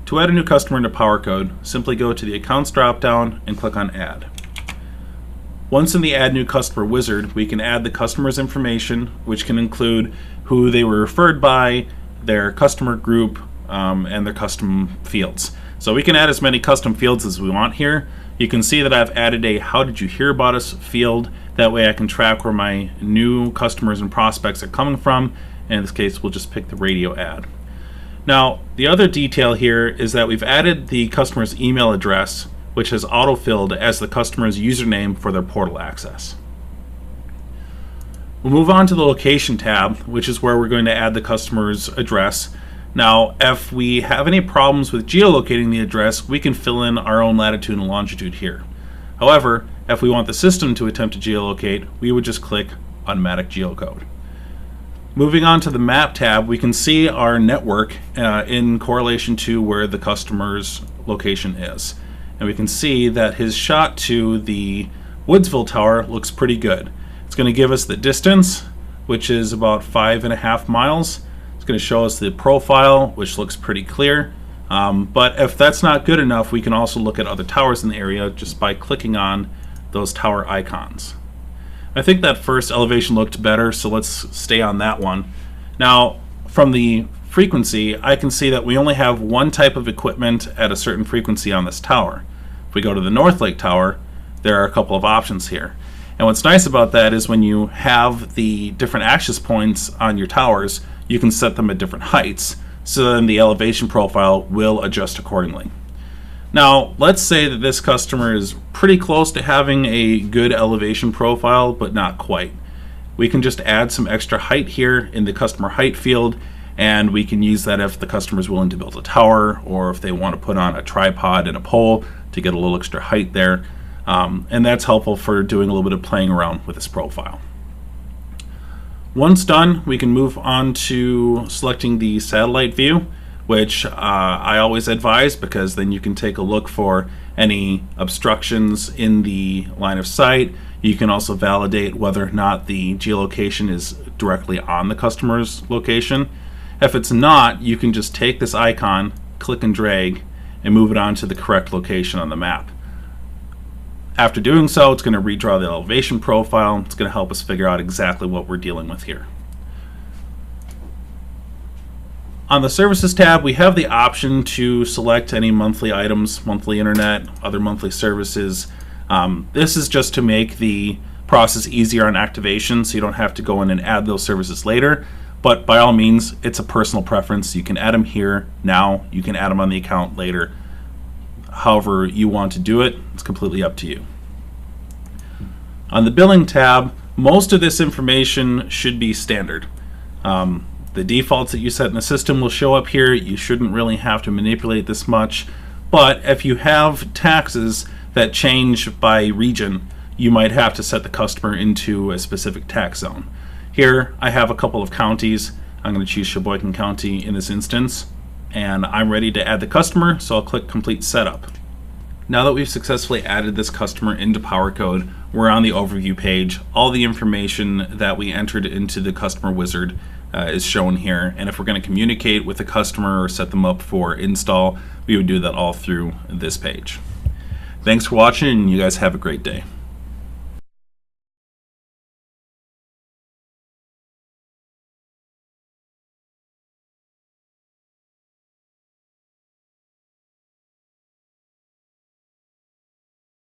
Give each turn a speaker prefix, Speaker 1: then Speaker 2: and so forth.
Speaker 1: To add a new customer into Powercode, simply go to the Accounts dropdown and click on Add. Once in the Add New Customer wizard, we can add the customer's information, which can include who they were referred by, their customer group, and their custom fields. So we can add as many custom fields as we want here. You can see that I've added a How Did You Hear About Us field. That way I can track where my new customers and prospects are coming from. And in this case, we'll just pick the radio ad. Now, the other detail here is that we've added the customer's email address, which is autofilled as the customer's username for their portal access. We'll move on to the Location tab, which is where we're going to add the customer's address. Now, if we have any problems with geolocating the address, we can fill in our own latitude and longitude here. However, if we want the system to attempt to geolocate, we would just click Automatic Geocode. Moving on to the Map tab, we can see our network in correlation to where the customer's location is. And we can see that his shot to the Woodsville Tower looks pretty good. It's going to give us the distance, which is about 5.5 miles. It's going to show us the profile, which looks pretty clear. But if that's not good enough, we can also look at other towers in the area just by clicking on those tower icons. I think that first elevation looked better, so let's stay on that one. Now, from the frequency, I can see that we only have one type of equipment at a certain frequency on this tower. If we go to the North Lake Tower, there are a couple of options here. And what's nice about that is when you have the different access points on your towers, you can set them at different heights, so then the elevation profile will adjust accordingly. Now, let's say that this customer is pretty close to having a good elevation profile, but not quite. We can just add some extra height here in the customer height field, and we can use that if the customer is willing to build a tower, or if they want to put on a tripod and a pole to get a little extra height there. And that's helpful for doing a little bit of playing around with this profile. Once done, we can move on to selecting the satellite view, which I always advise, because then you can take a look for any obstructions in the line of sight. You can also validate whether or not the geolocation is directly on the customer's location. If it's not, you can just take this icon, click and drag, and move it on to the correct location on the map. After doing so, it's going to redraw the elevation profile. It's going to help us figure out exactly what we're dealing with here. On the Services tab, we have the option to select any monthly items, monthly internet, other monthly services. This is just to make the process easier on activation, so you don't have to go in and add those services later. But by all means, it's a personal preference. You can add them here now. You can add them on the account later. However you want to do it, it's completely up to you. On the Billing tab, most of this information should be standard. The defaults that you set in the system will show up here. You shouldn't really have to manipulate this much. But if you have taxes that change by region, you might have to set the customer into a specific tax zone. Here I have a couple of counties. I'm going to choose Sheboygan County in this instance, and I'm ready to add the customer, so I'll click Complete Setup. Now that we've successfully added this customer into Powercode, we're on the overview page. All the information that we entered into the customer wizard is shown here, and if we're going to communicate with the customer or set them up for install, we would do that all through this page. Thanks for watching, and you guys have a great day.